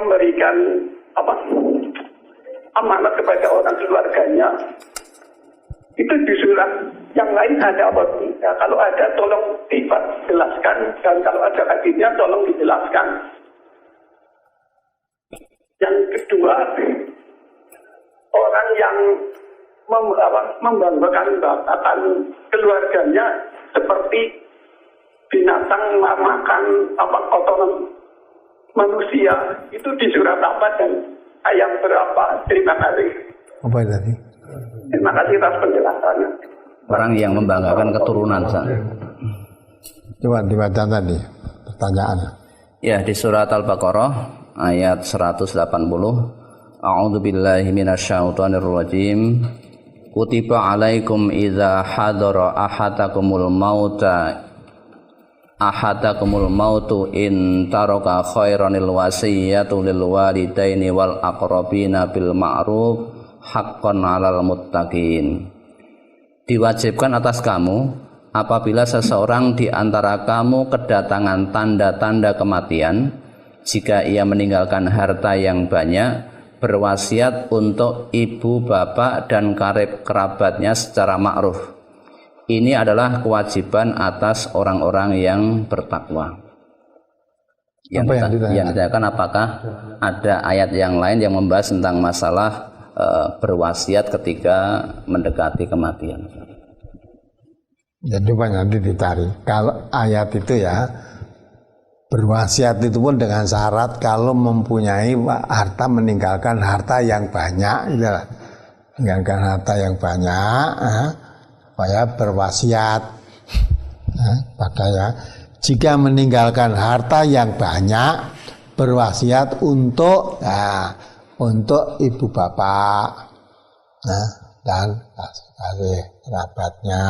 memberikan amanat kepada orang keluarganya, itu di surat yang lain ada apa tidak? Kalau ada tolong dijelaskan, dan kalau ada hadisnya tolong dijelaskan. Yang kedua, orang yang membanggakan keluarganya seperti binatang makan kotoran manusia, itu di surat apa dan ayat berapa? Terima kasih. Apa tadi? Terima kasih atas penjelasannya. Orang yang membanggakan keturunan. Coba dibaca tadi pertanyaannya. Ya, di surat Al-Baqarah ayat 180. A'udzubillahi minasyaitonirrajim. Kutiba alaikum idza hadara ahadakumul mautu in taraka khairanil wasiyatu lil walidaini wal aqrabina bil ma'ruf haqqan 'alal muttaqin. Diwajibkan atas kamu apabila seseorang di antara kamu kedatangan tanda-tanda kematian, jika ia meninggalkan harta yang banyak, berwasiat untuk ibu, bapak, dan karib kerabatnya secara ma'ruf. Ini adalah kewajiban atas orang-orang yang bertakwa. Yang ditanyakan apakah ada ayat yang lain yang membahas tentang masalah berwasiat ketika mendekati kematian. Ya coba nanti ditarik. Kalau ayat itu ya, berwasiat itu pun dengan syarat kalau mempunyai harta, meninggalkan harta yang banyak, itulah. Meninggalkan harta yang banyak, supaya berwasiat. Makanya jika meninggalkan harta yang banyak, berwasiat untuk ibu bapak, dan kasih kerabatnya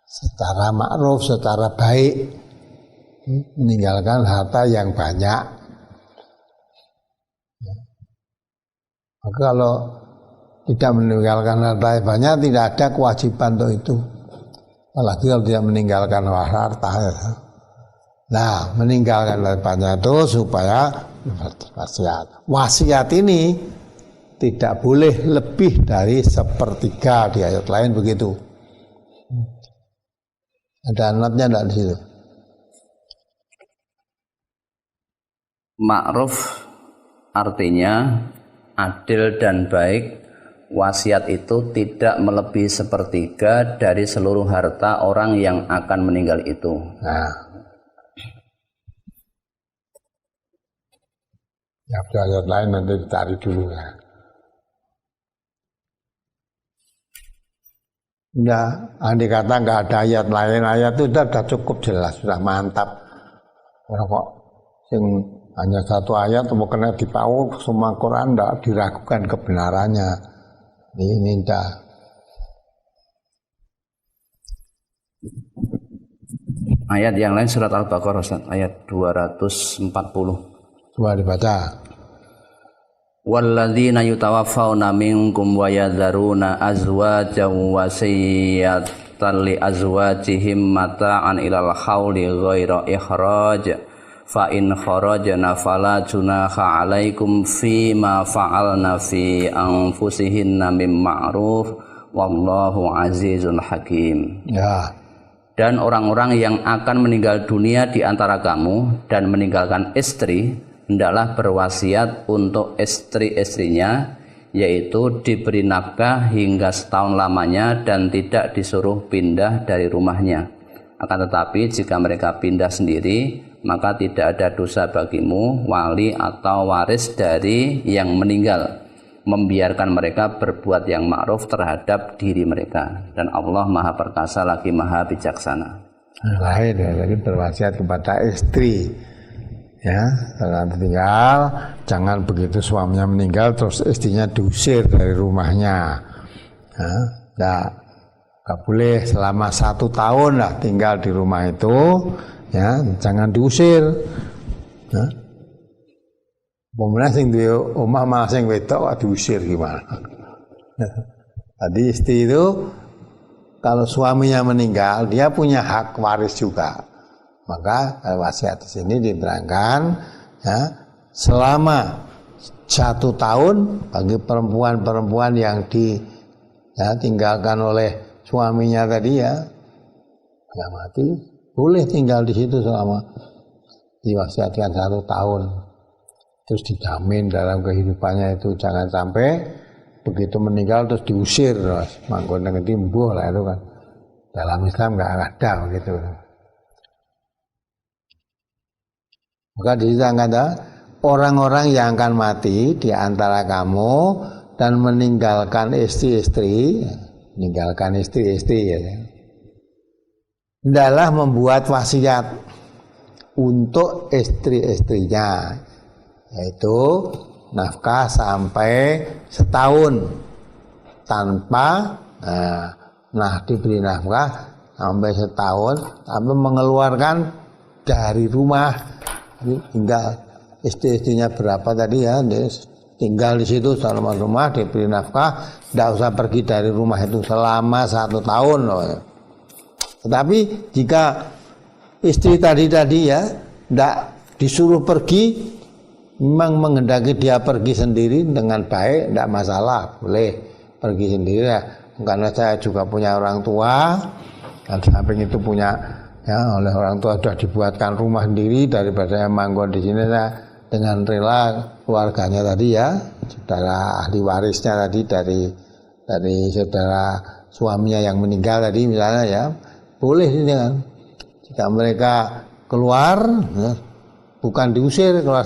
secara ma'ruf, secara baik. Meninggalkan harta yang banyak. Maka kalau tidak meninggalkan harta yang banyak, tidak ada kewajiban untuk itu. Apalagi kalau tidak meninggalkan harta. Nah, meninggalkan harta banyak itu supaya wasiat. Wasiat ini tidak boleh lebih dari sepertiga, di ayat lain begitu. Ada anatnya tidak di situ? Ma'ruf artinya adil dan baik. Wasiat itu tidak melebihi sepertiga dari seluruh harta orang yang akan meninggal itu. Nah, ya, ayat lain nanti ditarik dulu ya. Ya, andai kata nggak ada ayat lain, ayat itu sudah cukup jelas, sudah mantap. Orang kok hanya satu ayat mau kena dipau, semua Quran tidak diragukan kebenarannya. Ini tidak. Ayat yang lain surat Al-Baqarah ayat 240. Coba dibaca. Walladzina yutawaffawna minkum wa yadharuna azwajan wasiyatan li azwajihim mata'an ilal hauli ghaira ikhraj. Fa in kharajna fala junaha alaikum fima fa'alna fi anfusihinna mim ma'ruf wallahu azizun hakim. Ya. Dan orang-orang yang akan meninggal dunia di antara kamu dan meninggalkan istri, hendaklah berwasiat untuk istri-istrinya, yaitu diberi nafkah hingga setahun lamanya dan tidak disuruh pindah dari rumahnya. Akan tetapi jika mereka pindah sendiri, maka tidak ada dosa bagimu, wali atau waris dari yang meninggal, membiarkan mereka berbuat yang ma'ruf terhadap diri mereka. Dan Allah Maha Perkasa lagi Maha Bijaksana. Lain ya, jadi berwasiat kepada istri. Ya, setelah tinggal, jangan begitu suaminya meninggal terus istrinya diusir dari rumahnya. Nggak boleh selama 1 tahun lah tinggal di rumah itu. Ya, jangan diusir. Pemenang sing duwe omah malah sing wedok diusir gimana? Tadi istri itu kalau suaminya meninggal, dia punya hak waris juga. Maka wasiat di sini diterangkan, ya, selama 1 tahun bagi perempuan-perempuan yang tinggalkan oleh suaminya tadi ya mati, boleh tinggal di situ selama diwasiatkan 1 tahun. Terus dijamin dalam kehidupannya itu jangan sampai begitu meninggal terus diusir, manggon dengan timbuh lah itu kan. Dalam Islam nggak ada begitu. Maka di situ ada orang-orang yang akan mati di antara kamu dan meninggalkan istri-istri ya. Hendaklah membuat wasiat untuk istri-istrinya, yaitu nafkah sampai setahun tanpa diberi nafkah sampai setahun tanpa mengeluarkan dari rumah. Tinggal istri-istrinya berapa tadi ya, tinggal di situ selama rumah diberi nafkah, tidak usah pergi dari rumah itu selama 1 tahun loh. Tetapi jika istri tadi ya tidak disuruh pergi, memang menghendaki dia pergi sendiri dengan baik, tidak masalah, boleh pergi sendiri ya. Karena saya juga punya orang tua, dan samping itu punya oleh orang tua sudah dibuatkan rumah sendiri, daripada yang manggon di sini saya dengan rela keluarganya tadi ya, saudara ahli warisnya tadi dari saudara suaminya yang meninggal tadi misalnya ya, boleh ini kan. Jika mereka keluar bukan diusir, keluar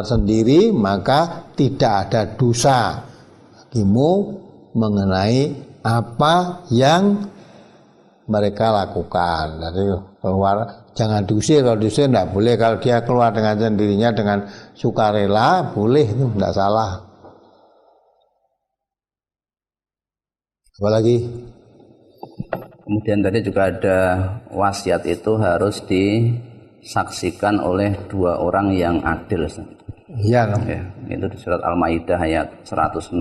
sendiri maka tidak ada dosa bagimu mengenai apa yang mereka lakukan. Jadi keluar jangan diusir, kalau diusir tidak boleh. Kalau dia keluar dengan sendirinya dengan sukarela boleh, itu tidak salah. Apalagi? Kemudian tadi juga ada wasiat itu harus disaksikan oleh 2 orang yang adil. Iya, ya, itu di surat Al-Maidah ayat 106.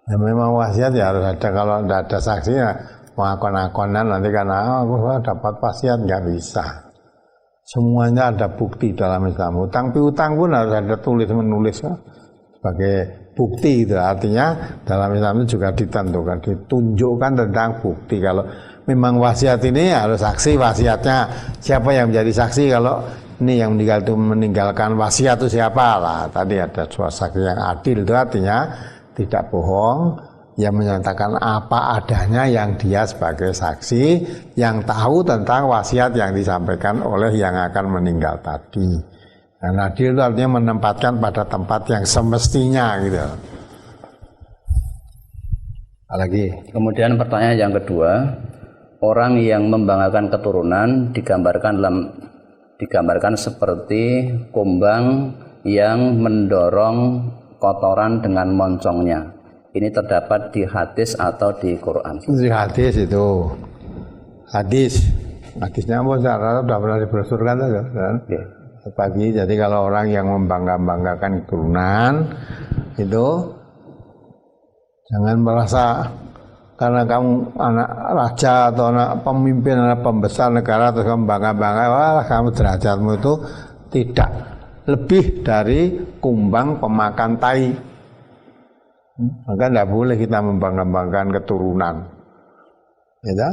Ya, memang wasiat ya harus ada. Kalau tidak ada saksinya mengakon-akonan nanti karena aku dapat wasiat, nggak bisa. Semuanya ada bukti dalam Islam. Utang piutang pun harus ada tulis menulis sebagai bukti itu. Artinya dalam Islam itu juga ditentukan, ditunjukkan tentang bukti. Kalau memang wasiat ini harus saksi wasiatnya. Siapa yang menjadi saksi kalau ini yang meninggal itu meninggalkan wasiat itu siapa lah. Tadi ada saksi yang adil, itu artinya tidak bohong. Yang menyatakan apa adanya yang dia sebagai saksi yang tahu tentang wasiat yang disampaikan oleh yang akan meninggal tadi. Dan adil itu artinya menempatkan pada tempat yang semestinya gitu. Apalagi? Kemudian pertanyaan yang kedua, orang yang membanggakan keturunan digambarkan seperti kumbang yang mendorong kotoran dengan moncongnya. Ini terdapat di hadis atau di Quran? Di hadis itu. Hadisnya sudah pernah dibrosurkan kan? Pagi. Jadi kalau orang yang membanggakan keturunan itu jangan merasa karena kamu anak raja atau anak pemimpin, anak pembesar negara terus kamu bangga-bangga, wah kamu derajatmu itu tidak lebih dari kumbang pemakan tai. Maka tidak boleh kita membanggakan keturunan. Ya,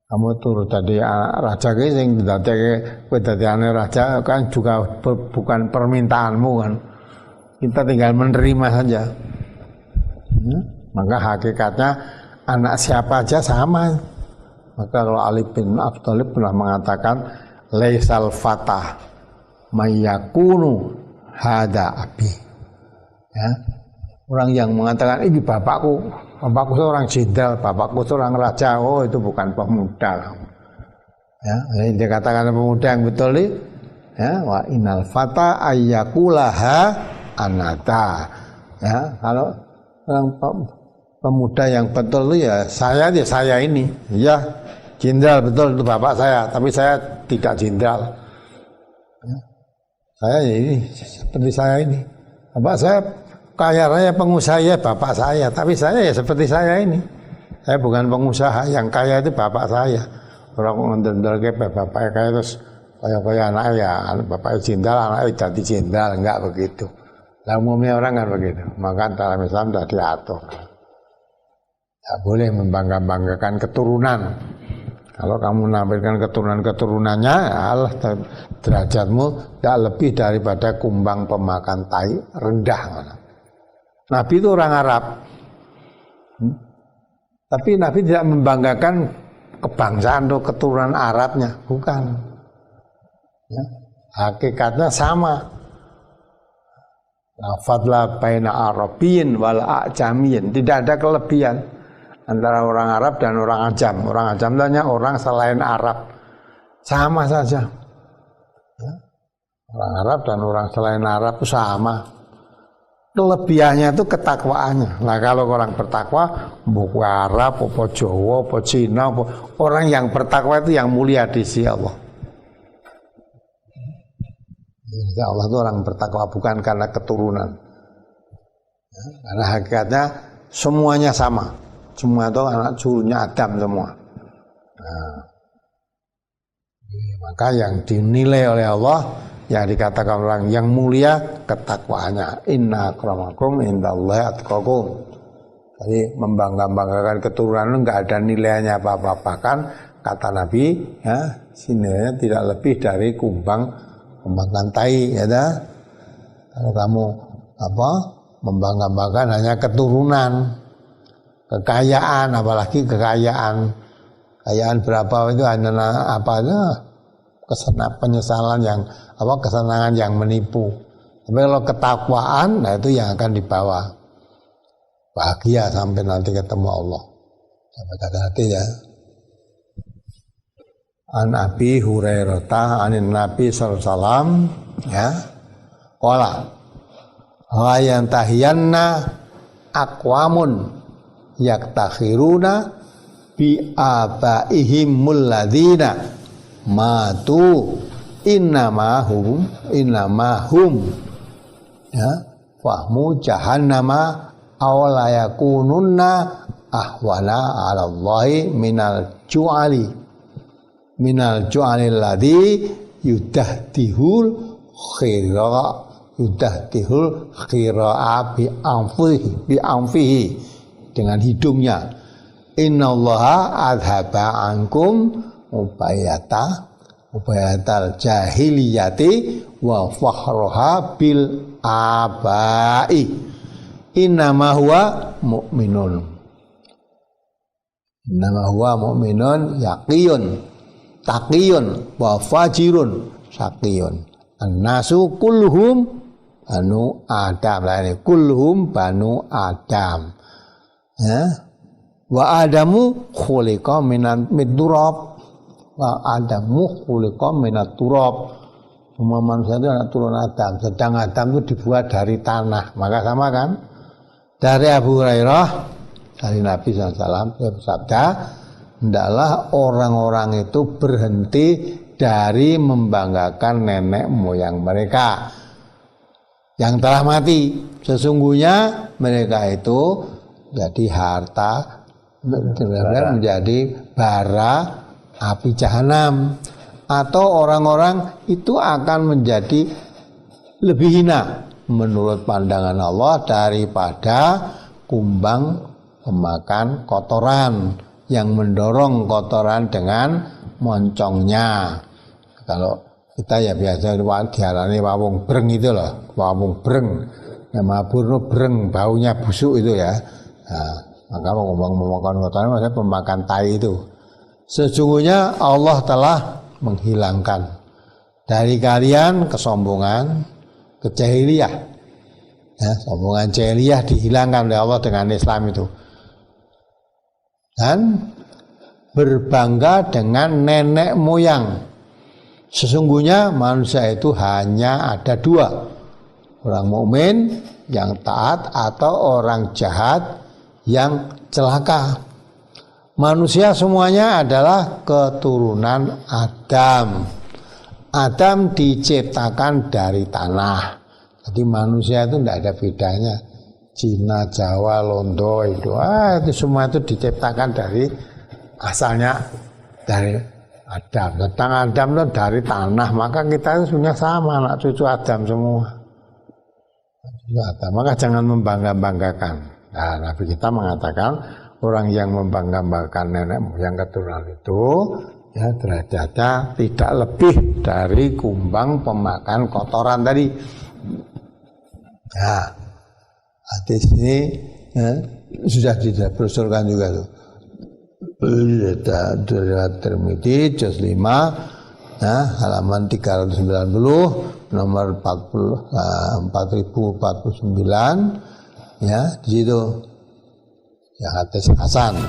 kamu turut tadi raja sing dadi anak raja kan juga bukan permintaanmu kan. Kita tinggal menerima saja. Maka hakikatnya anak siapa aja sama. Maka kalau Ali bin Abi Thalib pernah mengatakan laisal fatah mayakunu hada abi. Ya. Orang yang mengatakan ini bapakku seorang jenderal, bapakku seorang raja, oh itu bukan pemuda. Ya, ini dikatakan pemuda yang betul nih. Ya, wa innal fata ayyakulaha anata. Ya, kalau orang pemuda yang betul itu ya saya ini. Ya, jenderal betul itu bapak saya, tapi saya tidak jenderal. Ya, saya ini seperti saya ini. Bapak saya kaya raya pengusaha ya bapak saya, tapi saya ya seperti saya ini. Saya bukan pengusaha, yang kaya itu bapak saya. Orang ngondel-ngondel ke bapak kaya terus Kayak anak ya, bapaknya jenderal, anaknya jadi jenderal, enggak begitu. Lah umumnya orang kan begitu. Maka dalam Islam sudah diatur. Tidak boleh membangga-banggakan keturunan. Kalau kamu menampilkan keturunan-keturunannya, Allah derajatmu tidak lebih daripada kumbang pemakan tai, rendah. Nabi itu orang Arab. Tapi Nabi tidak membanggakan kebangsaan atau keturunan Arabnya, bukan. Ya, hakikatnya sama. La fadla baina Arabiyyin wal A'jamiyyin. Tidak ada kelebihan antara orang Arab dan orang Ajam. Orang Ajam itu hanya orang selain Arab. Sama saja. Ya. Orang Arab dan orang selain Arab itu sama. Kelebihannya itu ketakwaannya. Nah kalau orang bertakwa, buku Arab, apa Jawa, apa Cina, orang yang bertakwa itu yang mulia di sisi Allah. Ya Allah itu orang bertakwa bukan karena keturunan. Ya, karena hakikatnya semuanya sama. Semua itu anak cucunya Adam semua. Nah, maka yang dinilai oleh Allah, yang dikatakan orang yang mulia ketakwaannya. Inna akramakum indallahi atqakum. Jadi membangga-banggakan keturunan itu enggak ada nilainya apa-apa. Bahkan kata Nabi, ya, nilainya tidak lebih dari kumbang pemakan tai, ya dah. Kalau kamu membangga-banggakan hanya keturunan, kekayaan, apalagi kekayaan berapa itu hanya penyesalan yang kesenangan yang menipu. Tapi kalau ketakwaan, nah itu yang akan dibawa bahagia sampai nanti ketemu Allah. Sampai hati ya. An Abi Hurairah anin Nabi sallallahu alaihi wasallam, ya. Qala wa yantahiyanna aqwamun yaktakhiruna bi abaihim ladzina matu innamahum ya fahmu jahannama aw la yakununna ahwana 'ala Allahi minal ju'ali alladhi yudahdihul khira'a bi anfihi dengan hidungnya. Innallaha adhaba ankum ubayatal jahiliyati wa fakhraha bil abai. Innama huwa mu'minun yaqiyun taqiyun wa fajirun syaqiyun. An-nasu kulluhum banu Adam. Kulluhum banu Adam. Ya. Wa Adamu khuliqa minat turab. Wa Adamu khuliqa minat turab. Semua manusia itu anak turun Adam. Sedang Adam itu dibuat dari tanah. Maka sama kan? Dari Abu Hurairah, dari Nabi SAW bersabda, hendaklah orang-orang itu berhenti dari membanggakan nenek moyang mereka yang telah mati. Sesungguhnya mereka itu jadi harta, menjadi bara api jahanam, atau orang-orang itu akan menjadi lebih hina menurut pandangan Allah daripada kumbang pemakan kotoran yang mendorong kotoran dengan moncongnya. Kalau kita ya biasa diarani wawung breng itu loh, wawung breng. Nama burno breng, baunya busuk itu ya. Nah, maka memakan kotoran maksudnya pemakan tai itu. Sesungguhnya Allah telah menghilangkan dari kalian kesombongan, kejahiliyah. Ya, sombongan jahiliyah dihilangkan oleh Allah dengan Islam itu. Dan berbangga dengan nenek moyang. Sesungguhnya manusia itu hanya ada dua, orang mukmin yang taat atau orang jahat yang celaka. Manusia semuanya adalah keturunan Adam. Adam diciptakan dari tanah. Jadi manusia itu tidak ada bedanya. Cina, Jawa, Londo itu semua itu diciptakan dari asalnya dari Adam. Tentang Adam itu dari tanah, maka kita itu sebenarnya sama, anak cucu Adam semua. Cucu Adam. Maka jangan membangga-banggakan. Nah, Nabi kita mengatakan orang yang membangga-banggakan nenek moyang keturunan itu, ya derajatnya tidak lebih dari kumbang pemakan kotoran tadi. Ya, hadis ini ya, sudah dibrosurkan juga tuh. Dari Tirmidzi juz 5 ya, halaman 390 nomor 4049 ya, di situ ya hadis hasan.